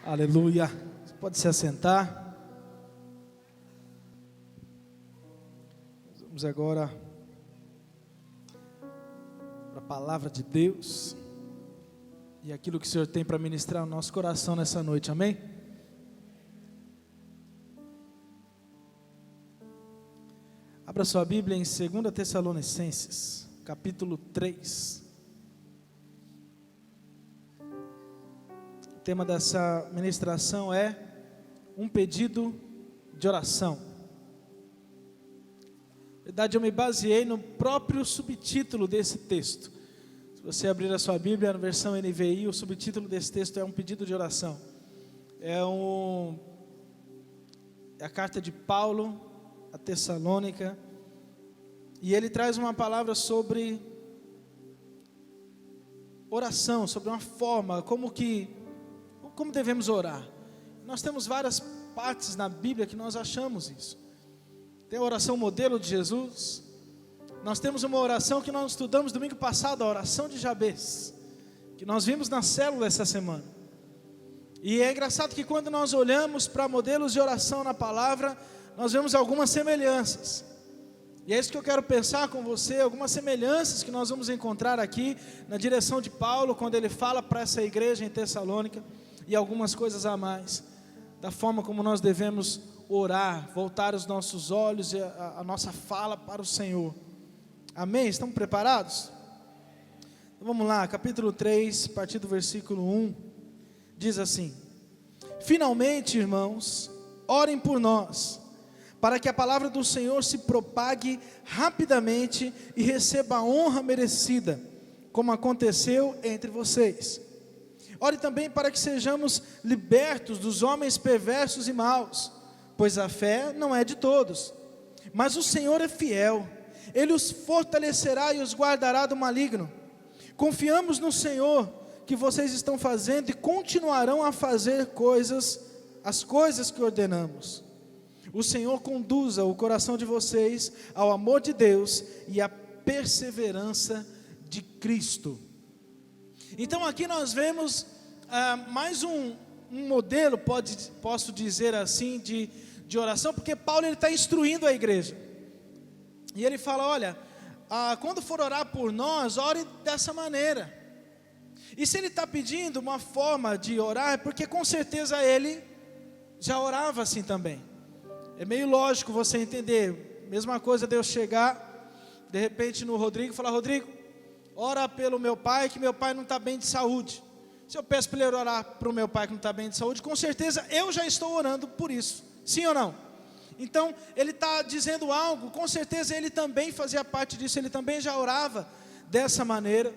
Aleluia. Você pode se assentar. Vamos agora para a palavra de Deus e aquilo que o Senhor tem para ministrar no nosso coração nessa noite, amém? Abra sua Bíblia em 2 Tessalonicenses, capítulo 3. O tema dessa ministração é um pedido de oração. Na verdade, eu me baseei no próprio subtítulo desse texto. Se você abrir a sua Bíblia na versão NVI, o subtítulo desse texto é um pedido de oração. É a carta de Paulo a Tessalônica, e ele traz uma palavra sobre oração, sobre uma forma, como devemos orar. Nós temos várias partes na Bíblia que nós achamos isso. Tem a oração modelo de Jesus. Nós temos uma oração que nós estudamos domingo passado, a oração de Jabez, que nós vimos na célula essa semana. E é engraçado que quando nós olhamos para modelos de oração na palavra, nós vemos algumas semelhanças. E é isso que eu quero pensar com você, algumas semelhanças que nós vamos encontrar aqui na direção de Paulo, quando ele fala para essa igreja em Tessalônica, e algumas coisas a mais, da forma como nós devemos orar, voltar os nossos olhos e a nossa fala para o Senhor. Amém? Estão preparados? Então vamos lá, capítulo 3, a partir do versículo 1, diz assim: Finalmente, irmãos, orem por nós, para que a palavra do Senhor se propague rapidamente e receba a honra merecida, como aconteceu entre vocês. Ore também para que sejamos libertos dos homens perversos e maus, pois a fé não é de todos, mas o Senhor é fiel, Ele os fortalecerá e os guardará do maligno. Confiamos no Senhor que vocês estão fazendo e continuarão a fazer as coisas que ordenamos. O Senhor conduza o coração de vocês ao amor de Deus e à perseverança de Cristo. Então aqui nós vemos mais um modelo, posso dizer assim, de oração, porque Paulo está instruindo a igreja. E ele fala, olha, quando for orar por nós, ore dessa maneira. E se ele está pedindo uma forma de orar, é porque com certeza ele já orava assim também. É meio lógico você entender. Mesma coisa de eu chegar de repente no Rodrigo e falar, Rodrigo, ora pelo meu pai, que meu pai não está bem de saúde. Se eu peço para ele orar para o meu pai que não está bem de saúde, com certeza eu já estou orando por isso, sim ou não? Então ele está dizendo algo, com certeza ele também fazia parte disso, ele também já orava dessa maneira.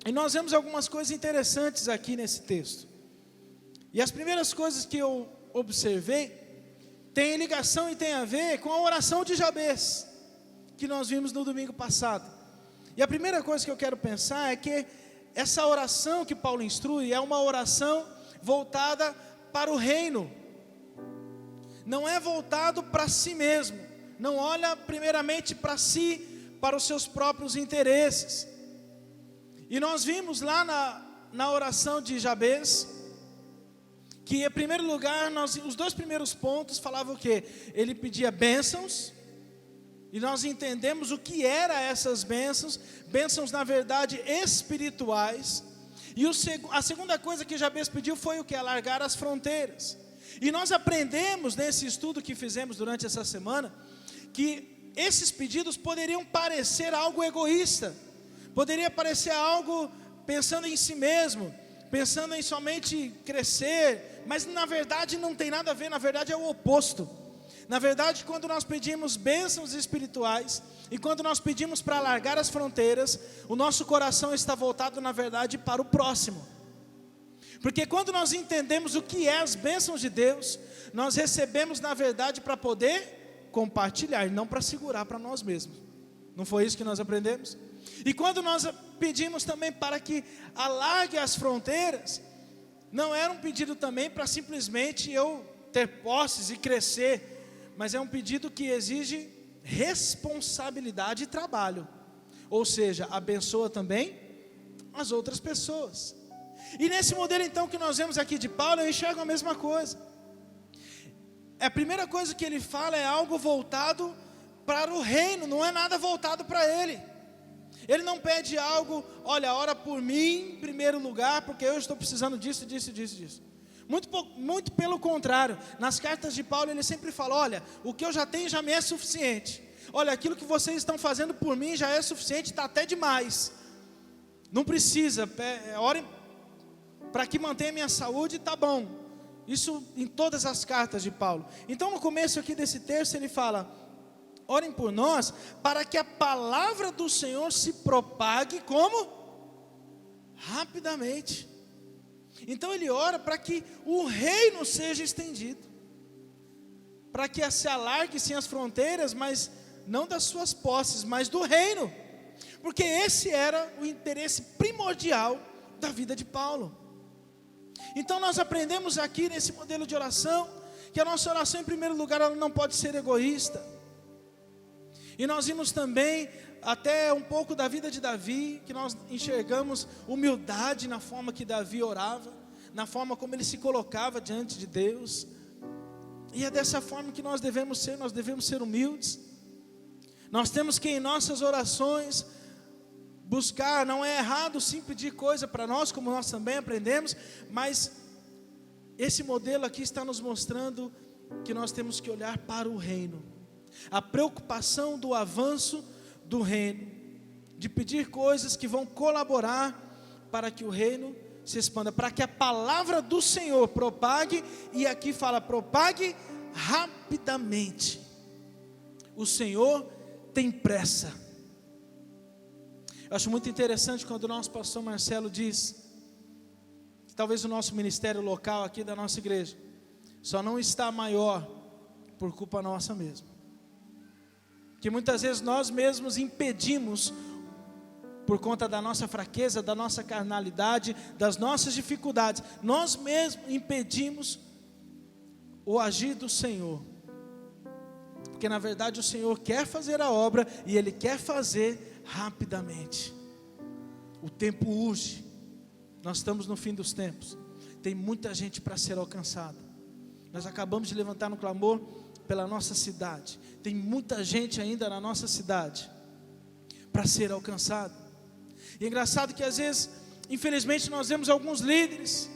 E nós vemos algumas coisas interessantes aqui nesse texto. E as primeiras coisas que eu observei tem ligação e tem a ver com a oração de Jabez, que nós vimos no domingo passado. E a primeira coisa que eu quero pensar é que essa oração que Paulo instrui é uma oração voltada para o reino. Não é voltado para si mesmo. Não olha primeiramente para si, para os seus próprios interesses. E nós vimos lá na oração de Jabez, que em primeiro lugar, os dois primeiros pontos falavam o quê? Ele pedia bênçãos. E nós entendemos o que eram essas bênçãos na verdade espirituais. E a segunda coisa que Jabez pediu foi o que? Alargar as fronteiras. E nós aprendemos nesse estudo que fizemos durante essa semana, que esses pedidos poderiam parecer algo egoísta, poderia parecer algo pensando em si mesmo, pensando em somente crescer, mas na verdade não tem nada a ver, na verdade é o oposto. Na verdade, quando nós pedimos bênçãos espirituais, e quando nós pedimos para alargar as fronteiras, o nosso coração está voltado, na verdade, para o próximo. Porque quando nós entendemos o que é as bênçãos de Deus, nós recebemos, na verdade, para poder compartilhar, e não para segurar para nós mesmos. Não foi isso que nós aprendemos? E quando nós pedimos também para que alargue as fronteiras, não era um pedido também para simplesmente eu ter posses e crescer, mas é um pedido que exige responsabilidade e trabalho. Ou seja, abençoa também as outras pessoas. E nesse modelo então que nós vemos aqui de Paulo, eu enxergo a mesma coisa. A primeira coisa que ele fala é algo voltado para o reino, não é nada voltado para ele. Ele não pede algo, olha, ora por mim em primeiro lugar, porque eu estou precisando disso, disso, disso, disso. Muito pelo contrário, nas cartas de Paulo ele sempre fala, olha, o que eu já tenho já me é suficiente. Olha, aquilo que vocês estão fazendo por mim já é suficiente, está até demais. Não precisa, orem para que mantenha a minha saúde, está bom. Isso em todas as cartas de Paulo. Então no começo aqui desse texto ele fala, orem por nós, para que a palavra do Senhor se propague como? Rapidamente. Então ele ora para que o reino seja estendido, para que se alargue sim as fronteiras, mas não das suas posses, mas do reino, porque esse era o interesse primordial da vida de Paulo. Então nós aprendemos aqui nesse modelo de oração, que a nossa oração em primeiro lugar, ela não pode ser egoísta. E nós vimos também até um pouco da vida de Davi, que nós enxergamos humildade na forma que Davi orava, na forma como ele se colocava diante de Deus. E é dessa forma que nós devemos ser humildes. Nós temos que em nossas orações buscar, não é errado sim pedir coisa para nós, como nós também aprendemos, mas esse modelo aqui está nos mostrando que nós temos que olhar para o reino. A preocupação do avanço do reino, de pedir coisas que vão colaborar para que o reino se expanda, para que a palavra do Senhor propague, e aqui fala propague rapidamente. O Senhor tem pressa. Eu acho muito interessante quando o nosso pastor Marcelo diz, que talvez o nosso ministério local aqui da nossa igreja, só não está maior por culpa nossa mesmo. Que muitas vezes nós mesmos impedimos, por conta da nossa fraqueza, da nossa carnalidade, das nossas dificuldades, nós mesmos impedimos o agir do Senhor. Porque na verdade o Senhor quer fazer a obra, e Ele quer fazer rapidamente. O tempo urge, nós estamos no fim dos tempos, tem muita gente para ser alcançada. Nós acabamos de levantar no clamor pela nossa cidade, tem muita gente ainda na nossa cidade para ser alcançada. E é engraçado que às vezes, infelizmente, nós vemos alguns líderes,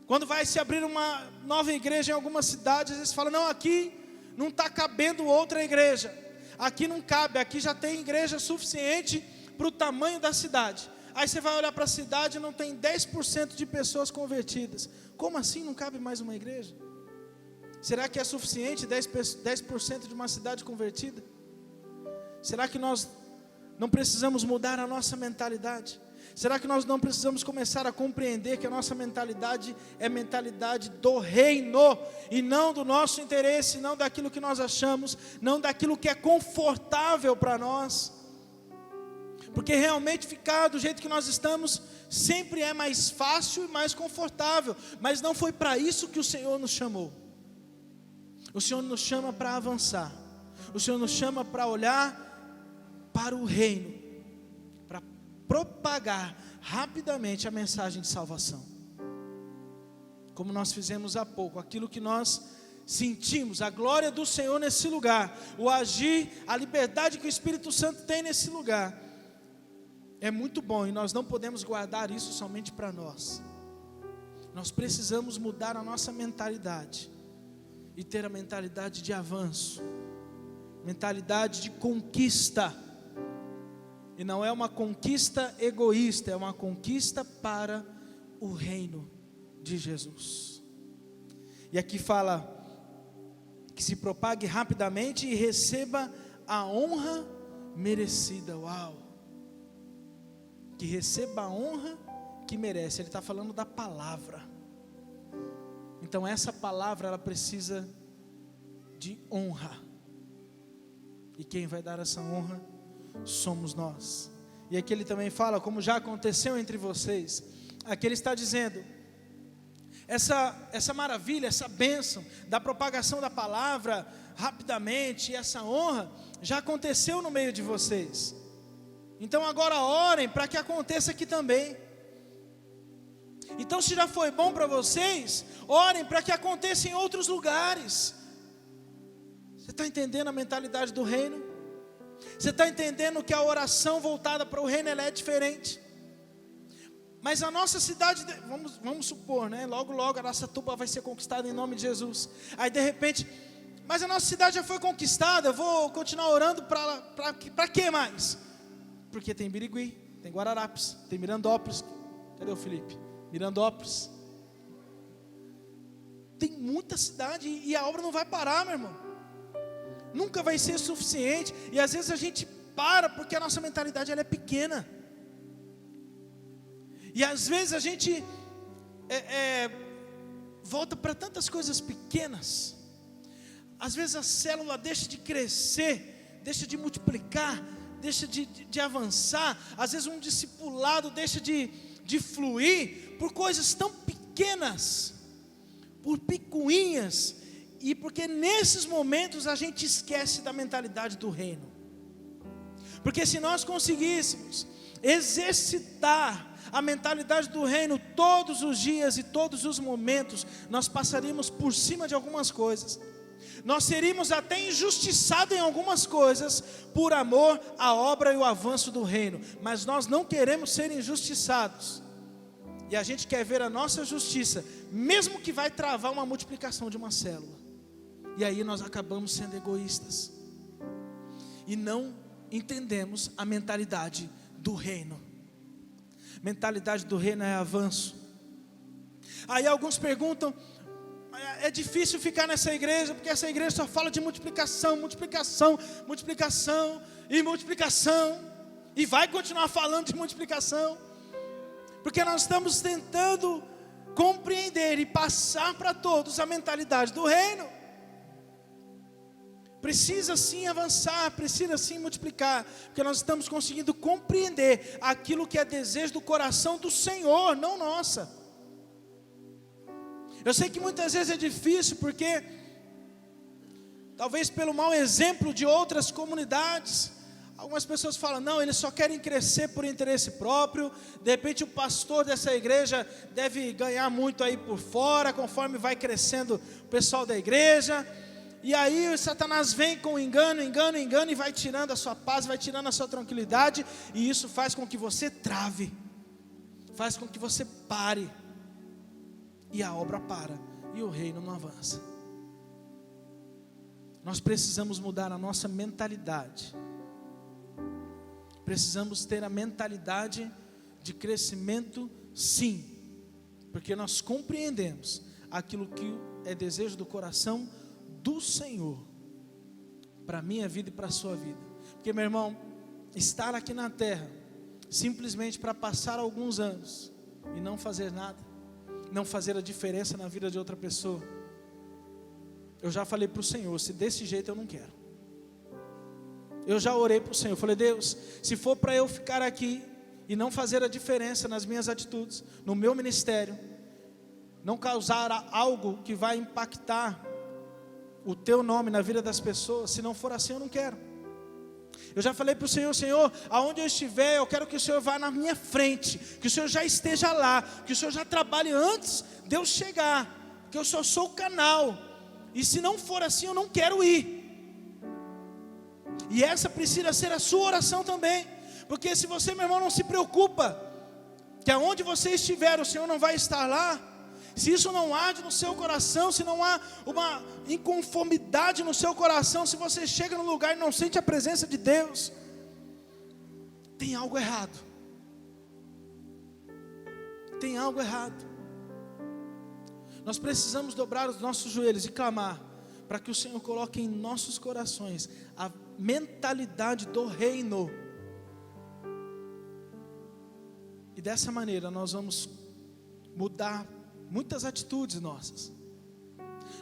quando vai se abrir uma nova igreja em alguma cidade, às vezes falam, não, aqui não está cabendo outra igreja, aqui não cabe, aqui já tem igreja suficiente para o tamanho da cidade. Aí você vai olhar para a cidade e não tem 10% de pessoas convertidas. Como assim não cabe mais uma igreja? Será que é suficiente 10% de uma cidade convertida? Será que nós não precisamos mudar a nossa mentalidade? Será que nós não precisamos começar a compreender que a nossa mentalidade é mentalidade do reino, e não do nosso interesse, não daquilo que nós achamos, não daquilo que é confortável para nós? Porque realmente ficar do jeito que nós estamos sempre é mais fácil e mais confortável, mas não foi para isso que o Senhor nos chamou. O Senhor nos chama para avançar, o Senhor nos chama para olhar para o reino, para propagar rapidamente a mensagem de salvação. Como nós fizemos há pouco, aquilo que nós sentimos, a glória do Senhor nesse lugar, o agir, a liberdade que o Espírito Santo tem nesse lugar, é muito bom, e nós não podemos guardar isso somente para nós. Nós precisamos mudar a nossa mentalidade, e ter a mentalidade de avanço, mentalidade de conquista. E não é uma conquista egoísta, é uma conquista para o reino de Jesus. E aqui fala que se propague rapidamente e receba a honra merecida. Uau! Que receba a honra que merece. Ele está falando da palavra. Então essa palavra, ela precisa de honra. E quem vai dar essa honra somos nós. E aqui ele também fala, como já aconteceu entre vocês. Aqui ele está dizendo, essa maravilha, essa bênção da propagação da palavra rapidamente, essa honra já aconteceu no meio de vocês. Então agora orem para que aconteça aqui também. Então, se já foi bom para vocês, orem para que aconteça em outros lugares. Você está entendendo a mentalidade do reino? Você está entendendo que a oração voltada para o reino, ela é diferente? Mas a nossa cidade, vamos supor, né? Logo Araçatuba vai ser conquistada em nome de Jesus. Aí de repente, mas a nossa cidade já foi conquistada, eu vou continuar orando para quê mais? Porque tem Birigui, tem Guararapes, tem Mirandópolis. Cadê o Felipe? Mirandópolis. Tem muita cidade e a obra não vai parar, meu irmão. Nunca vai ser suficiente. E às vezes a gente para porque a nossa mentalidade ela é pequena. E às vezes a gente volta para tantas coisas pequenas. Às vezes a célula deixa de crescer, deixa de multiplicar, deixa de avançar. Às vezes um discipulado deixa de fluir por coisas tão pequenas, por picuinhas. E porque nesses momentos a gente esquece da mentalidade do reino. Porque se nós conseguíssemos exercitar a mentalidade do reino todos os dias e todos os momentos, nós passaríamos por cima de algumas coisas. Nós seríamos até injustiçados em algumas coisas por amor à obra e o avanço do reino. Mas nós não queremos ser injustiçados. E a gente quer ver a nossa justiça, mesmo que vai travar uma multiplicação de uma célula. E aí nós acabamos sendo egoístas. E não entendemos a mentalidade do reino. Mentalidade do reino é avanço. Aí alguns perguntam: é difícil ficar nessa igreja, porque essa igreja só fala de multiplicação, multiplicação, multiplicação e multiplicação. E vai continuar falando de multiplicação. Porque nós estamos tentando compreender e passar para todos a mentalidade do reino. Precisa sim avançar, precisa sim multiplicar, porque nós estamos conseguindo compreender aquilo que é desejo do coração do Senhor, não nossa. Eu sei que muitas vezes é difícil, porque talvez pelo mau exemplo de outras comunidades, algumas pessoas falam: não, eles só querem crescer por interesse próprio. De repente o pastor dessa igreja deve ganhar muito aí por fora, conforme vai crescendo o pessoal da igreja. E aí o Satanás vem com engano, e vai tirando a sua paz, vai tirando a sua tranquilidade. E isso faz com que você trave, faz com que você pare. E a obra para, e o reino não avança. Nós precisamos mudar a nossa mentalidade. Precisamos ter a mentalidade de crescimento, sim. Porque nós compreendemos aquilo que é desejo do coração do Senhor, para a minha vida e para a sua vida. Porque, meu irmão, estar aqui na terra, simplesmente para passar alguns anos, e não fazer nada, não fazer a diferença na vida de outra pessoa, eu já falei para o Senhor: se desse jeito eu não quero. Eu já orei para o Senhor, falei: Deus, se for para eu ficar aqui, e não fazer a diferença nas minhas atitudes, no meu ministério, não causar algo que vai impactar o teu nome na vida das pessoas, se não for assim eu não quero. Eu já falei para o Senhor: Senhor, aonde eu estiver, eu quero que o Senhor vá na minha frente, que o Senhor já esteja lá, que o Senhor já trabalhe antes de eu chegar, que eu só sou o canal, e se não for assim eu não quero ir. E essa precisa ser a sua oração também, porque se você, meu irmão, não se preocupa que aonde você estiver o Senhor não vai estar lá, se isso não arde no seu coração, se não há uma inconformidade no seu coração, se você chega no lugar e não sente a presença de Deus, tem algo errado. Tem algo errado. Nós precisamos dobrar os nossos joelhos e clamar para que o Senhor coloque em nossos corações a mentalidade do reino. E dessa maneira nós vamos mudar muitas atitudes nossas.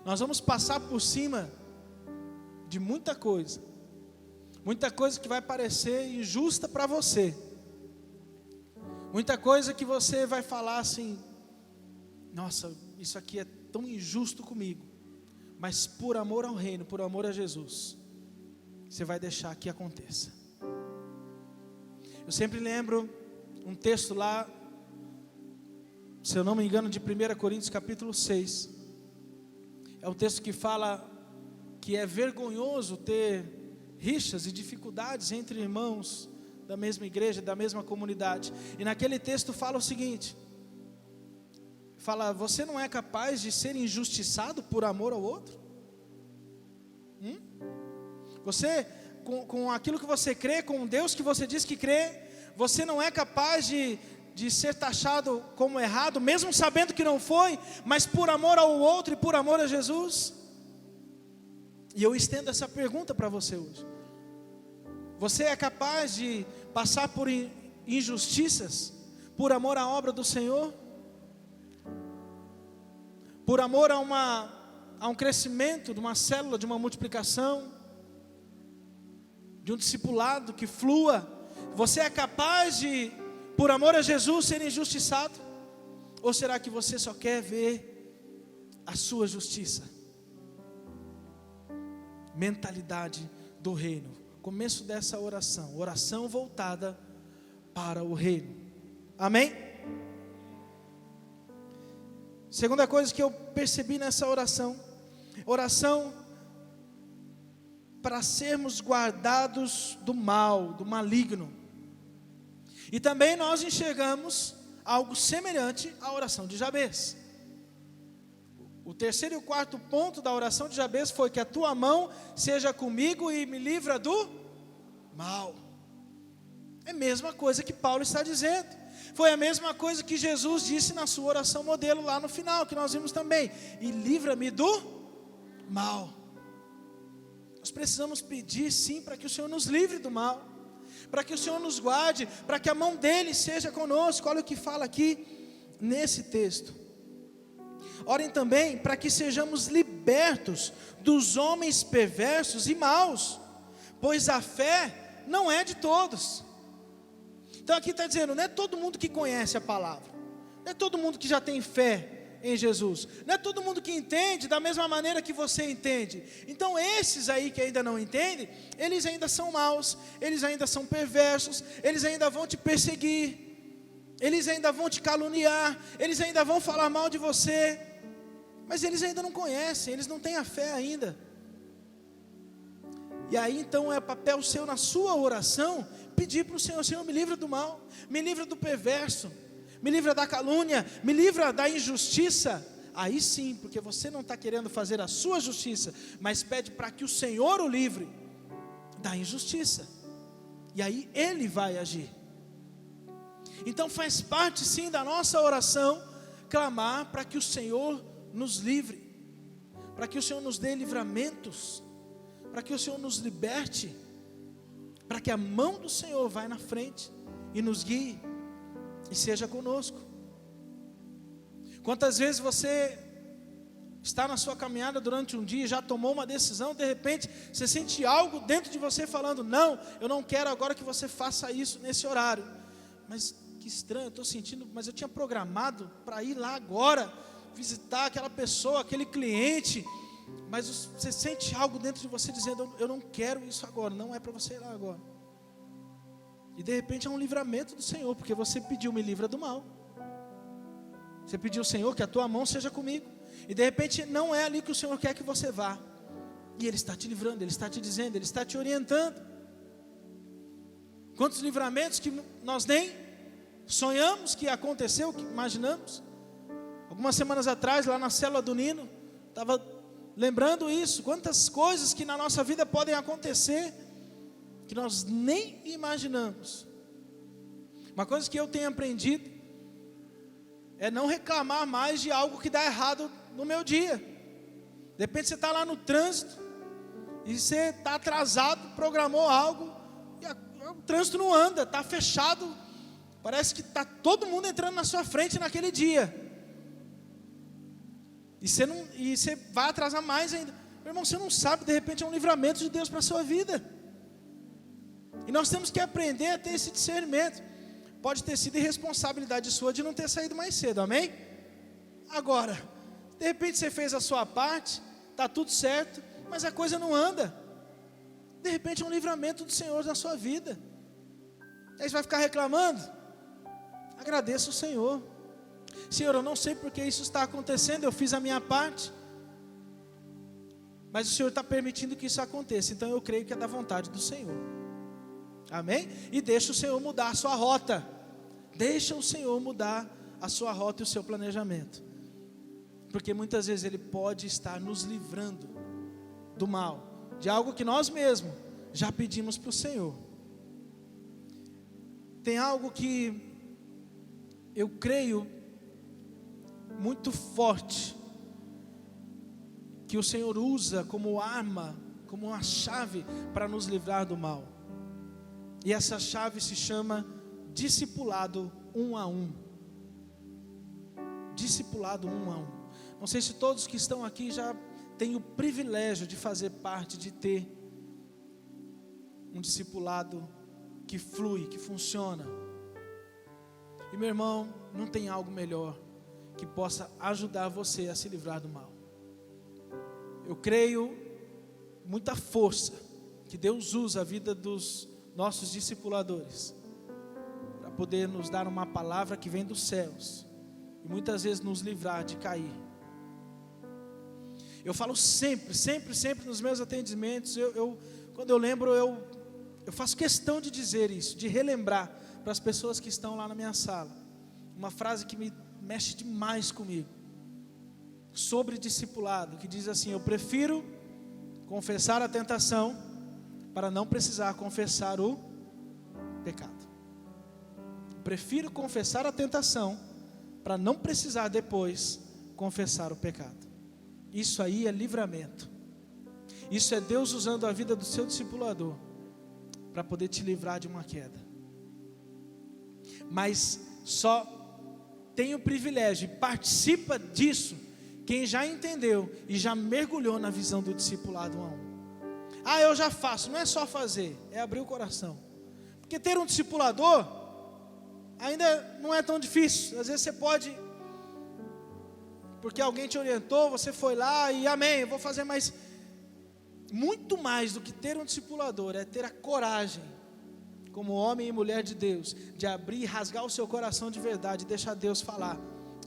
Nós vamos passar por cima de muita coisa que vai parecer injusta para você, muita coisa que você vai falar assim: nossa, isso aqui é tão injusto comigo, mas por amor ao reino, por amor a Jesus, você vai deixar que aconteça. Eu sempre lembro um texto lá se eu não me engano, de 1 Coríntios capítulo 6. É um texto que fala que é vergonhoso ter rixas e dificuldades entre irmãos da mesma igreja, da mesma comunidade. E naquele texto fala o seguinte, fala: você não é capaz de ser injustiçado por amor ao outro? Você, com aquilo que você crê, com o Deus que você diz que crê, você não é capaz de ser taxado como errado, mesmo sabendo que não foi, mas por amor ao outro e por amor a Jesus? E eu estendo essa pergunta para você hoje. Você é capaz de passar por injustiças por amor à obra do Senhor? Por amor a um crescimento de uma célula, de uma multiplicação, de um discipulado que flua? Você é capaz de, por amor a Jesus, ser injustiçado? Ou será que você só quer ver a sua justiça? Mentalidade do reino. Começo dessa oração, oração voltada para o reino. Amém? Segunda coisa que eu percebi nessa oração para sermos guardados do mal, do maligno. E também nós enxergamos algo semelhante à oração de Jabez. O terceiro e o quarto ponto da oração de Jabez foi: que a tua mão seja comigo e me livra do mal. É a mesma coisa que Paulo está dizendo. Foi a mesma coisa que Jesus disse na sua oração modelo lá no final, que nós vimos também: e livra-me do mal. Nós precisamos pedir sim para que o Senhor nos livre do mal, para que o Senhor nos guarde, para que a mão dele seja conosco. Olha o que fala aqui nesse texto. Orem também para que sejamos libertos dos homens perversos e maus, pois a fé não é de todos. Então aqui está dizendo, não é todo mundo que conhece a palavra, não é todo mundo que já tem fé em Jesus, não é todo mundo que entende da mesma maneira que você entende. Então esses aí que ainda não entendem, eles ainda são maus, eles ainda são perversos, eles ainda vão te perseguir, eles ainda vão te caluniar, eles ainda vão falar mal de você, mas eles ainda não conhecem, eles não têm a fé ainda. E aí então é papel seu na sua oração, pedir para o Senhor: Senhor, me livra do mal, me livra do perverso, me livra da calúnia, me livra da injustiça. Aí sim, porque você não está querendo fazer a sua justiça, mas pede para que o Senhor o livre da injustiça, e aí Ele vai agir. Então faz parte sim da nossa oração, clamar para que o Senhor nos livre, para que o Senhor nos dê livramentos, para que o Senhor nos liberte, para que a mão do Senhor vá na frente e nos guie e seja conosco. Quantas vezes você está na sua caminhada durante um dia, já tomou uma decisão, de repente você sente algo dentro de você falando: não, eu não quero agora que você faça isso nesse horário. Mas que estranho, eu estou sentindo, mas eu tinha programado para ir lá agora, visitar aquela pessoa, aquele cliente, mas você sente algo dentro de você dizendo: eu não quero isso agora, não é para você ir lá agora. E de repente é um livramento do Senhor, porque você pediu: me livra do mal. Você pediu: Senhor, que a tua mão seja comigo. E de repente não é ali que o Senhor quer que você vá, e Ele está te livrando, Ele está te dizendo, Ele está te orientando. Quantos livramentos que nós nem sonhamos que aconteceu, que imaginamos. Algumas semanas atrás, lá na célula do Nino, estava lembrando isso. Quantas coisas que na nossa vida podem acontecer, que nós nem imaginamos. Uma coisa que eu tenho aprendido é não reclamar mais de algo que dá errado no meu dia. De repente você está lá no trânsito, e você está atrasado, programou algo, e o trânsito não anda, está fechado, parece que está todo mundo entrando na sua frente naquele dia. E você vai atrasar mais ainda. Meu irmão, você não sabe, de repente é um livramento de Deus para a sua vida. E nós temos que aprender a ter esse discernimento. Pode ter sido irresponsabilidade sua de não ter saído mais cedo, amém? Agora, de repente você fez a sua parte, está tudo certo, mas a coisa não anda. De repente é um livramento do Senhor na sua vida. Aí você vai ficar reclamando? Agradeça o Senhor. Senhor, eu não sei porque isso está acontecendo, eu fiz a minha parte, mas o Senhor está permitindo que isso aconteça, então eu creio que é da vontade do Senhor. Amém? E deixa o Senhor mudar a sua rota. Deixa o Senhor mudar a sua rota e o seu planejamento. Porque muitas vezes Ele pode estar nos livrando do mal, de algo que nós mesmos já pedimos para o Senhor. Tem algo que eu creio muito forte, que o Senhor usa como arma, como uma chave para nos livrar do mal. E essa chave se chama discipulado 1 a 1. Discipulado 1 a 1. Não sei se todos que estão aqui já têm o privilégio de fazer parte, de ter um discipulado que flui, que funciona. E meu irmão, não tem algo melhor que possa ajudar você a se livrar do mal. Eu creio muita força que Deus usa a vida dos nossos discipuladores para poder nos dar uma palavra que vem dos céus e muitas vezes nos livrar de cair. Eu falo sempre nos meus atendimentos, quando eu lembro, eu faço questão de dizer isso, de relembrar para as pessoas que estão lá na minha sala, uma frase que me mexe demais comigo, sobre discipulado, que diz assim: eu prefiro confessar a tentação para não precisar confessar o pecado. Prefiro confessar a tentação para não precisar depois confessar o pecado. Isso aí é livramento. Isso é Deus usando a vida do seu discipulador para poder te livrar de uma queda. Mas só tem o privilégio e participa disso quem já entendeu e já mergulhou na visão do discipulado 1 a 1. Ah, eu já faço. Não é só fazer, é abrir o coração. Porque ter um discipulador ainda não é tão difícil. Às vezes você pode, porque alguém te orientou, você foi lá e amém, eu vou fazer. Mas muito mais do que ter um discipulador é ter a coragem, como homem e mulher de Deus, de abrir e rasgar o seu coração de verdade e deixar Deus falar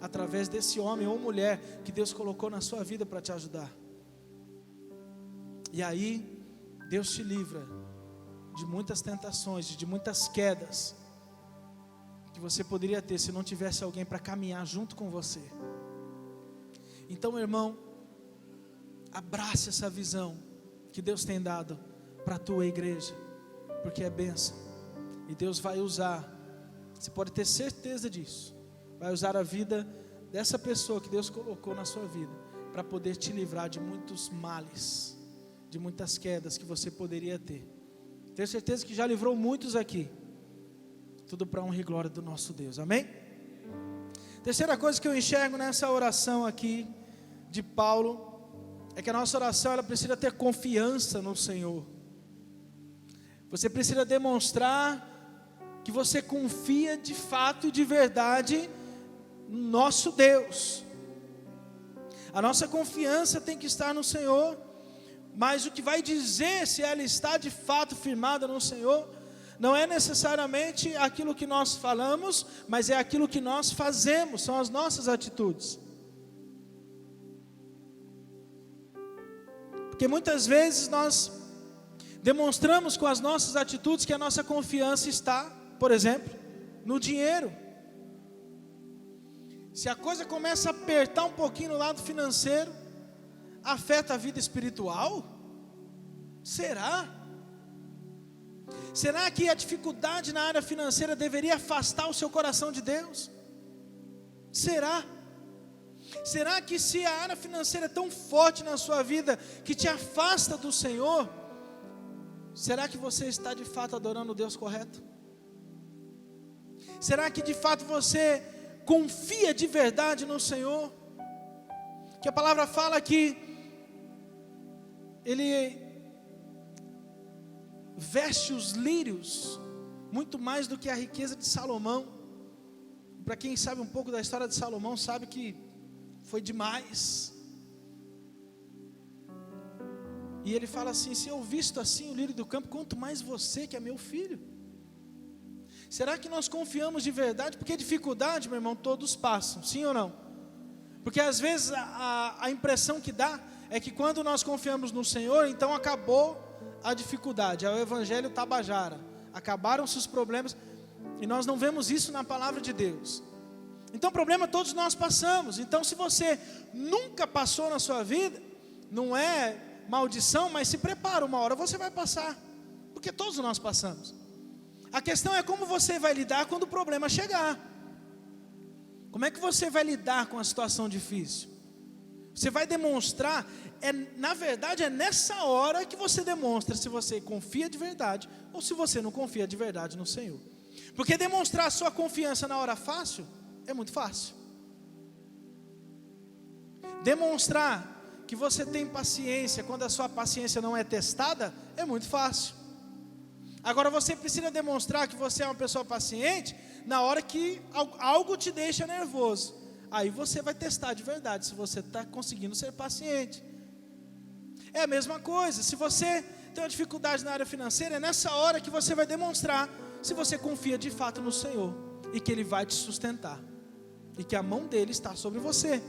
através desse homem ou mulher que Deus colocou na sua vida para te ajudar. E aí Deus te livra de muitas tentações, de muitas quedas que você poderia ter se não tivesse alguém para caminhar junto com você. Então, meu irmão, abrace essa visão que Deus tem dado para a tua igreja, porque é bênção. E Deus vai usar, você pode ter certeza disso, vai usar a vida dessa pessoa que Deus colocou na sua vida para poder te livrar de muitos males, de muitas quedas que você poderia ter. Tenho certeza que já livrou muitos aqui. Tudo para a honra e glória do nosso Deus, amém? Terceira coisa que eu enxergo nessa oração aqui de Paulo é que a nossa oração, ela precisa ter confiança no Senhor. Você precisa demonstrar que você confia de fato e de verdade no nosso Deus. A nossa confiança tem que estar no Senhor, mas o que vai dizer se ela está de fato firmada no Senhor, não é necessariamente aquilo que nós falamos, mas é aquilo que nós fazemos, são as nossas atitudes. Porque muitas vezes nós demonstramos com as nossas atitudes que a nossa confiança está, por exemplo, no dinheiro. Se a coisa começa a apertar um pouquinho no lado financeiro, afeta a vida espiritual? Será? Será que a dificuldade na área financeira deveria afastar o seu coração de Deus? Será? Será que se a área financeira é tão forte na sua vida que te afasta do Senhor, será que você está de fato adorando o Deus correto? Será que de fato você confia de verdade no Senhor? Que a palavra fala que Ele veste os lírios muito mais do que a riqueza de Salomão. Para quem sabe um pouco da história de Salomão, sabe que foi demais. E ele fala assim: se eu visto assim o lírio do campo, quanto mais você que é meu filho. Será que nós confiamos de verdade? Porque dificuldade, meu irmão, todos passam, sim ou não? Porque às vezes a impressão que dá é que quando nós confiamos no Senhor, então acabou a dificuldade, é o evangelho tabajara, acabaram-se os problemas, e nós não vemos isso na palavra de Deus. Então problema todos nós passamos. Então se você nunca passou na sua vida, não é maldição, mas se prepara, uma hora você vai passar, porque todos nós passamos. A questão é como você vai lidar quando o problema chegar. Como é que você vai lidar com a situação difícil? Você vai demonstrar, na verdade é nessa hora que você demonstra se você confia de verdade ou se você não confia de verdade no Senhor. Porque demonstrar a sua confiança na hora fácil é muito fácil. Demonstrar que você tem paciência quando a sua paciência não é testada é muito fácil. Agora você precisa demonstrar que você é uma pessoa paciente na hora que algo te deixa nervoso. Aí você vai testar de verdade se você está conseguindo ser paciente. É a mesma coisa, se você tem uma dificuldade na área financeira, é nessa hora que você vai demonstrar se você confia de fato no Senhor e que Ele vai te sustentar e que a mão dEle está sobre você.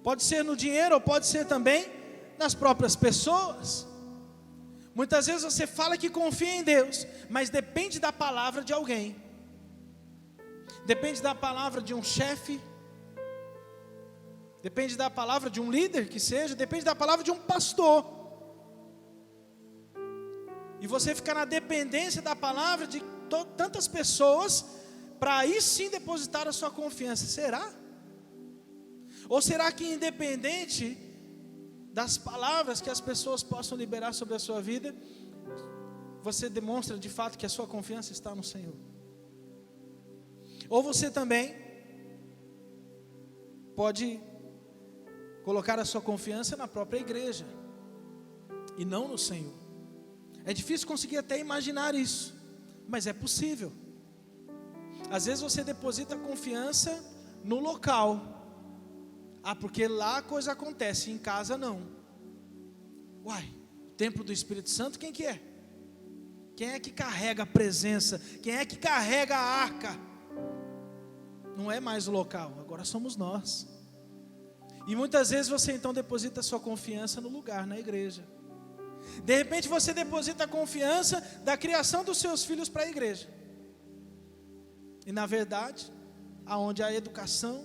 Pode ser no dinheiro ou pode ser também nas próprias pessoas. Muitas vezes você fala que confia em Deus, mas depende da palavra de alguém. Depende da palavra de um chefe. Depende da palavra de um líder que seja. Depende da palavra de um pastor. E você fica na dependência da palavra de tantas pessoas, para aí sim depositar a sua confiança. Será? Ou será que independente das palavras que as pessoas possam liberar sobre a sua vida, você demonstra de fato que a sua confiança está no Senhor? Ou você também pode colocar a sua confiança na própria igreja e não no Senhor. É difícil conseguir até imaginar isso, mas é possível. Às vezes você deposita confiança no local. Porque lá a coisa acontece, em casa não. Uai, o templo do Espírito Santo quem que é? Quem é que carrega a presença? Quem é que carrega a arca? Não é mais o local, agora somos nós. E muitas vezes você então deposita a sua confiança no lugar, na igreja. De repente você deposita a confiança da criação dos seus filhos para a igreja. E na verdade, aonde a educação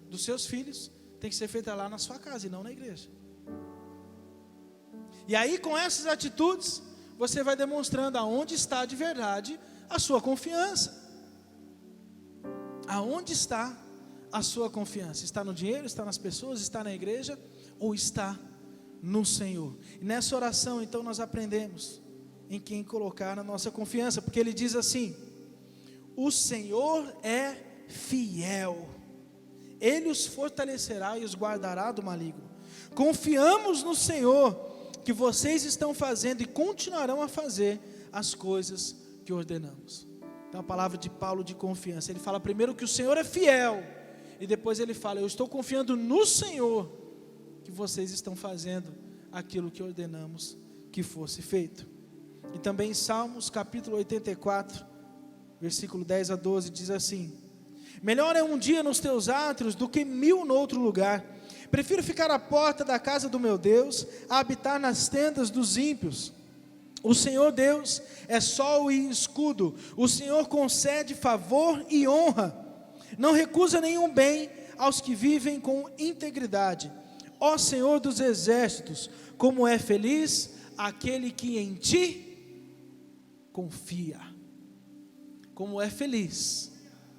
dos seus filhos tem que ser feita lá na sua casa e não na igreja. E aí com essas atitudes, você vai demonstrando aonde está de verdade a sua confiança. Aonde está a sua confiança? Está no dinheiro, está nas pessoas, está na igreja ou está no Senhor? E nessa oração então nós aprendemos em quem colocar a nossa confiança, porque ele diz assim: o Senhor é fiel, Ele os fortalecerá e os guardará do maligno. Confiamos no Senhor, que vocês estão fazendo e continuarão a fazer as coisas que ordenamos. Então a palavra de Paulo de confiança, ele fala primeiro que o Senhor é fiel, e depois ele fala: eu estou confiando no Senhor, que vocês estão fazendo aquilo que ordenamos que fosse feito. E também em Salmos capítulo 84, versículo 10 a 12, diz assim: melhor é um dia nos teus átrios do que 1000 no outro lugar. Prefiro ficar à porta da casa do meu Deus, a habitar nas tendas dos ímpios. O Senhor Deus é sol e escudo. O Senhor concede favor e honra. Não recusa nenhum bem aos que vivem com integridade. Ó Senhor dos exércitos, como é feliz aquele que em ti confia. Como é feliz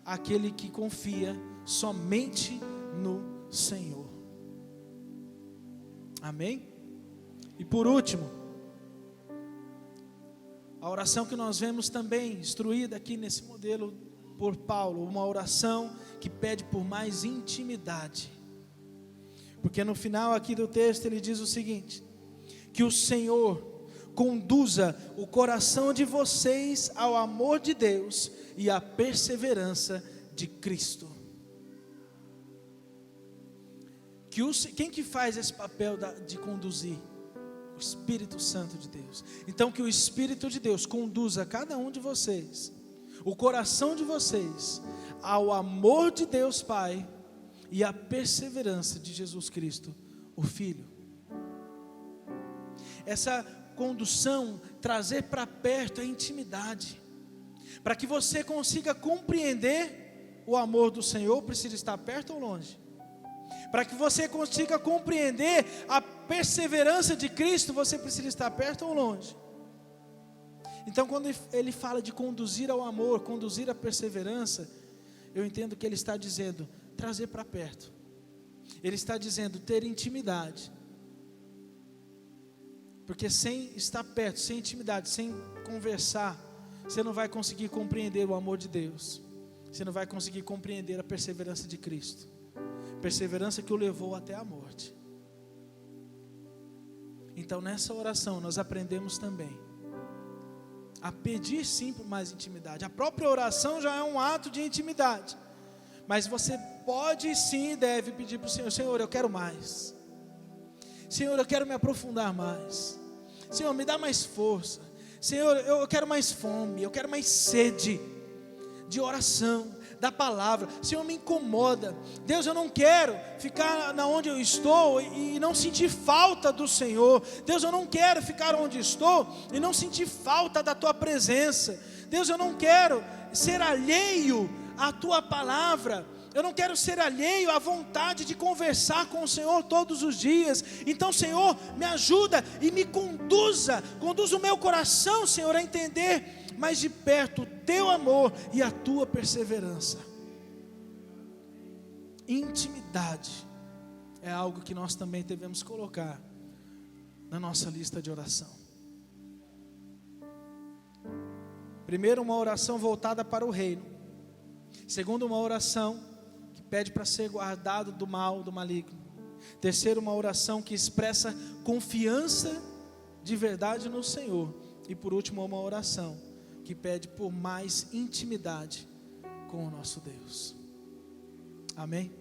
aquele que confia somente no Senhor. Amém? E por último, a oração que nós vemos também instruída aqui nesse modelo por Paulo, uma oração que pede por mais intimidade. Porque no final aqui do texto ele diz o seguinte: que o Senhor conduza o coração de vocês ao amor de Deus e à perseverança de Cristo. Quem que faz esse papel de conduzir? O O Espírito Santo de Deus. Então que o Espírito de Deus conduza cada um de vocês, o coração de vocês, ao amor de Deus Pai e à perseverança de Jesus Cristo, o Filho. Essa condução, trazer para perto a intimidade, para que você consiga compreender o amor do Senhor, precisa estar perto ou longe? Para que você consiga compreender a perseverança de Cristo, você precisa estar perto ou longe? Então, quando ele fala de conduzir ao amor, conduzir à perseverança, eu entendo que ele está dizendo, trazer para perto. Ele está dizendo, ter intimidade. Porque sem estar perto, sem intimidade, sem conversar, você não vai conseguir compreender o amor de Deus. Você não vai conseguir compreender a perseverança de Cristo. Perseverança que o levou até a morte. Então nessa oração nós aprendemos também a pedir sim por mais intimidade. A própria oração já é um ato de intimidade. Mas você pode sim e deve pedir para o Senhor: Senhor, eu quero mais. Senhor, eu quero me aprofundar mais. Senhor, me dá mais força. Senhor, eu quero mais fome, eu quero mais sede de oração, da palavra. Senhor, me incomoda. Deus, eu não quero ficar na onde eu estou e não sentir falta do Senhor. Deus, eu não quero ficar onde estou e não sentir falta da Tua presença. Deus, eu não quero ser alheio à Tua palavra. Eu não quero ser alheio à vontade de conversar com o Senhor todos os dias. Então, Senhor, me ajuda e me conduza o meu coração, Senhor, a entender mais de perto o Teu amor e a Tua perseverança. Intimidade é algo que nós também devemos colocar na nossa lista de oração. Primeiro, uma oração voltada para o reino. Segundo, uma oração que pede para ser guardado do mal, do maligno. Terceiro, uma oração que expressa confiança de verdade no Senhor. E por último, uma oração que pede por mais intimidade com o nosso Deus. Amém?